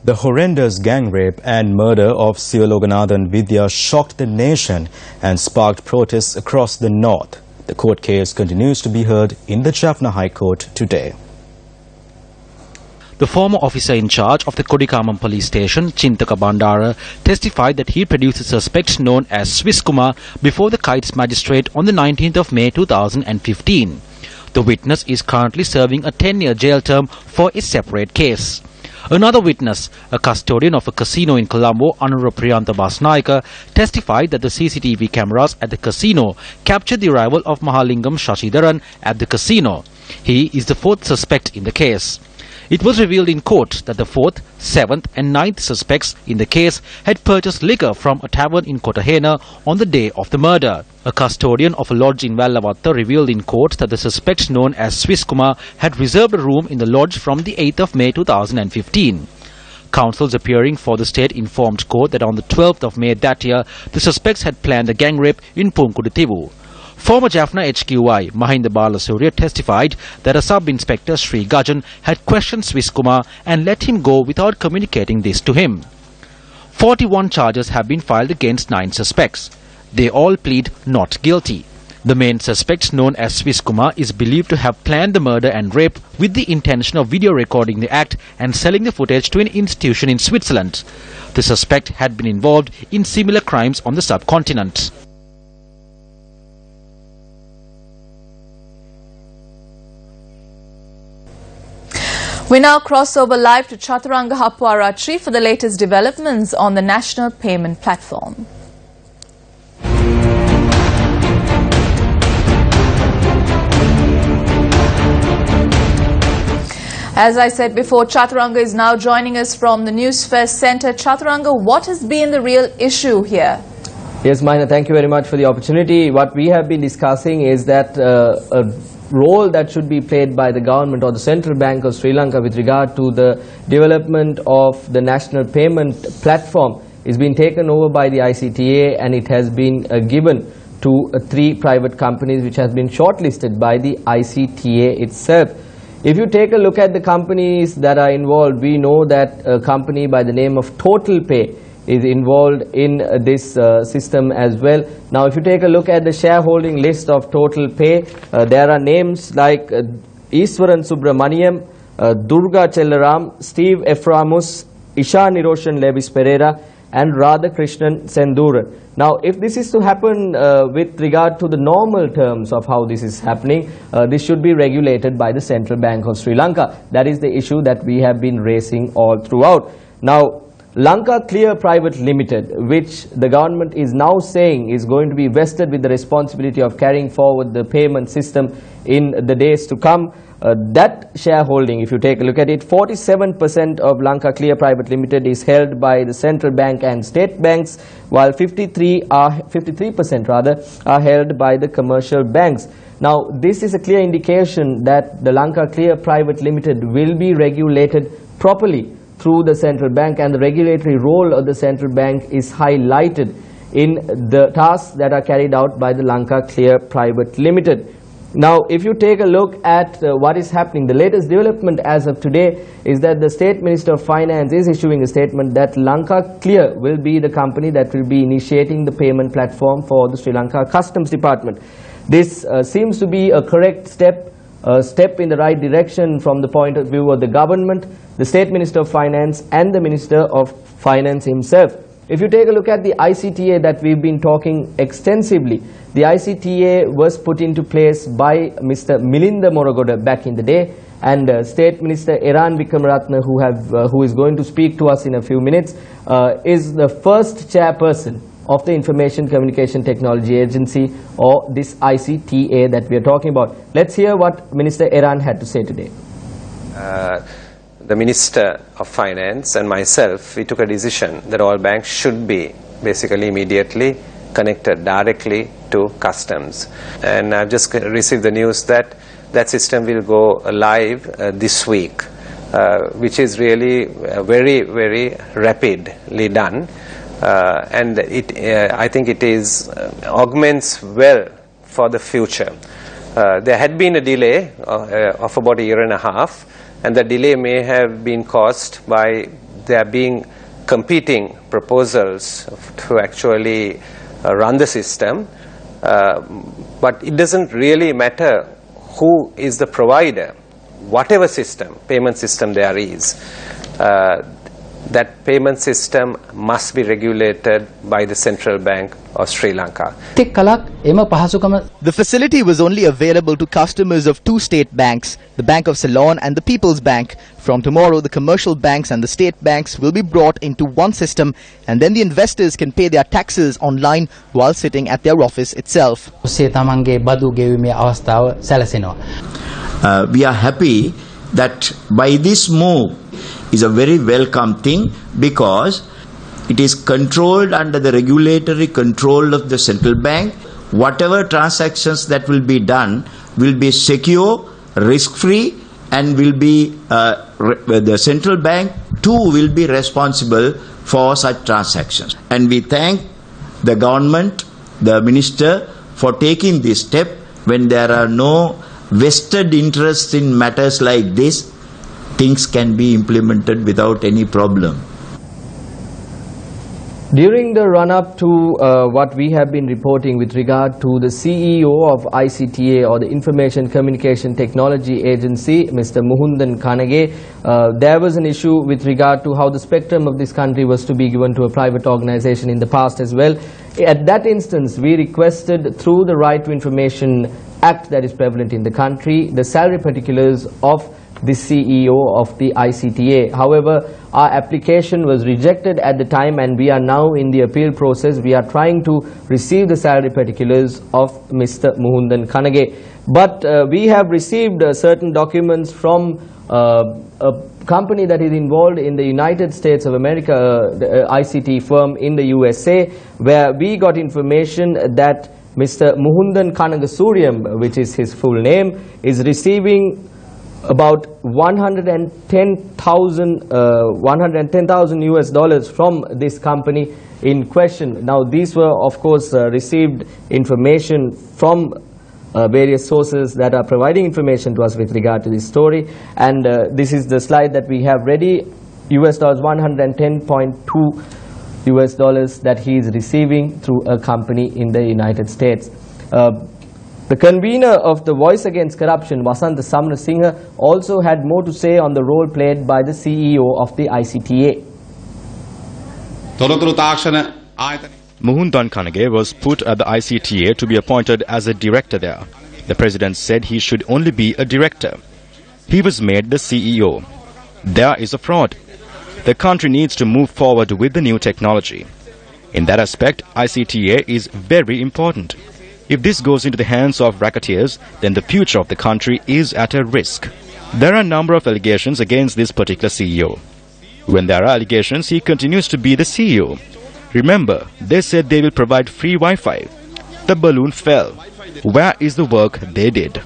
The horrendous gang rape and murder of Siva-Loganathan Vidya shocked the nation and sparked protests across the north. The court case continues to be heard in the Jaffna High Court today. The former officer in charge of the Kodikamam police station, Chintaka Bandara, testified that he produced a suspect known as Swiss Kumar before the Kites magistrate on the 19th of May 2015. The witness is currently serving a 10-year jail term for a separate case. Another witness, a custodian of a casino in Colombo, Anurapriyanta Basnaika, testified that the CCTV cameras at the casino captured the arrival of Mahalingam Shashidharan at the casino. He is the fourth suspect in the case. It was revealed in court that the 4th, 7th and 9th suspects in the case had purchased liquor from a tavern in Kotahena on the day of the murder. A custodian of a lodge in Vallavatta revealed in court that the suspect known as Swiss Kumar had reserved a room in the lodge from the 8th of May 2015. Counsels appearing for the state informed court that on the 12th of May that year, the suspects had planned a gang rape in Punkudutivu. Former Jaffna HQI Mahinda Balasurya testified that a sub-inspector Sri Gajan had questioned Swiss Kumar and let him go without communicating this to him. 41 charges have been filed against 9 suspects. They all plead not guilty. The main suspect, known as Swiss Kumar, is believed to have planned the murder and rape with the intention of video recording the act and selling the footage to an institution in Switzerland. The suspect had been involved in similar crimes on the subcontinent. We now cross over live to Chaturanga Hapwaratri for the latest developments on the national payment platform. As I said before, Chaturanga is now joining us from the Newsfirst Centre. Chaturanga, what has been the real issue here? Yes, Mahina, thank you very much for the opportunity. What we have been discussing is that a role that should be played by the government or the Central Bank of Sri Lanka with regard to the development of the national payment platform is being taken over by the ICTA, and it has been given to 3 private companies which has been shortlisted by the ICTA itself. If you take a look at the companies that are involved, we know that a company by the name of Total Pay is involved in this system as well. Now, if you take a look at the shareholding list of Total Pay, there are names like Iswaran Subramaniam, Durga Chellaram, Steve Ephramus, Isha Niroshan Levis Pereira, and Radhakrishnan Senduran. Now, if this is to happen with regard to the normal terms of how this is happening, this should be regulated by the Central Bank of Sri Lanka. That is the issue that we have been raising all throughout. Now, Lanka Clear Private Limited, which the government is now saying is going to be vested with the responsibility of carrying forward the payment system in the days to come, that shareholding, if you take a look at it, 47% of Lanka Clear Private Limited is held by the central bank and state banks, while 53% rather are held by the commercial banks. Now, this is a clear indication that the Lanka Clear Private Limited will be regulated properly through the central bank, and the regulatory role of the central bank is highlighted in the tasks that are carried out by the Lanka Clear Private Limited. Now, if you take a look at what is happening, the latest development as of today is that the State Minister of Finance is issuing a statement that Lanka Clear will be the company that will be initiating the payment platform for the Sri Lanka Customs Department. This seems to be a correct step, a step in the right direction from the point of view of the government, the State Minister of Finance and the Minister of Finance himself. If you take a look at the ICTA that we've been talking extensively, the ICTA was put into place by Mr. Milinda Morogoda back in the day, and State Minister Eran Wickramaratne, who is going to speak to us in a few minutes, is the first chairperson of the Information Communication Technology Agency, or this ICTA that we are talking about. Let's hear what Minister Eran had to say today. The Minister of Finance and myself, we took a decision that all banks should be basically immediately connected directly to customs. And I've just received the news that that system will go live this week, which is really very, very rapidly done. And I think it augments well for the future. There had been a delay of about a year and a half, and the delay may have been caused by there being competing proposals to actually run the system, but it doesn't really matter who is the provider. Whatever system, payment system there is, that payment system must be regulated by the Central Bank of Sri Lanka. The facility was only available to customers of two state banks, the Bank of Ceylon and the People's Bank. From tomorrow, the commercial banks and the state banks will be brought into one system, and then the investors can pay their taxes online while sitting at their office itself. We are happy that by this move is a very welcome thing, because it is controlled under the regulatory control of the central bank. Whatever transactions that will be done will be secure, risk-free, and will be the central bank too will be responsible for such transactions. And we thank the government, the minister, for taking this step. When there are no vested interests in matters like this, things can be implemented without any problem. During the run-up to what we have been reporting with regard to the CEO of ICTA, or the Information Communication Technology Agency, Mr. Muhundan Kanage, there was an issue with regard to how the spectrum of this country was to be given to a private organization in the past as well. At that instance, we requested, through the Right to Information Act that is prevalent in the country, the salary particulars of the CEO of the ICTA. However, our application was rejected at the time, and we are now in the appeal process. We are trying to receive the salary particulars of Mr. Muhundan Kanage. But we have received certain documents from a company that is involved in the United States of America, the ICT firm in the USA, where we got information that Mr. Muhundan Kanagasuryam, which is his full name, is receiving about $110,000 US dollars from this company in question. Now, these were, of course, received information from various sources that are providing information to us with regard to this story. And this is the slide that we have ready. US dollars 110.2 US dollars that he is receiving through a company in the United States. The convener of the Voice Against Corruption, Vasantha Samarasinha, also had more to say on the role played by the CEO of the ICTA. Muhundan Kanage was put at the ICTA to be appointed as a director there. The president said he should only be a director. He was made the CEO. There is a fraud. The country needs to move forward with the new technology. In that aspect, ICTA is very important. If this goes into the hands of racketeers, then the future of the country is at a risk. There are a number of allegations against this particular CEO. When there are allegations, he continues to be the CEO. Remember, they said they will provide free Wi-Fi. The balloon fell. Where is the work they did?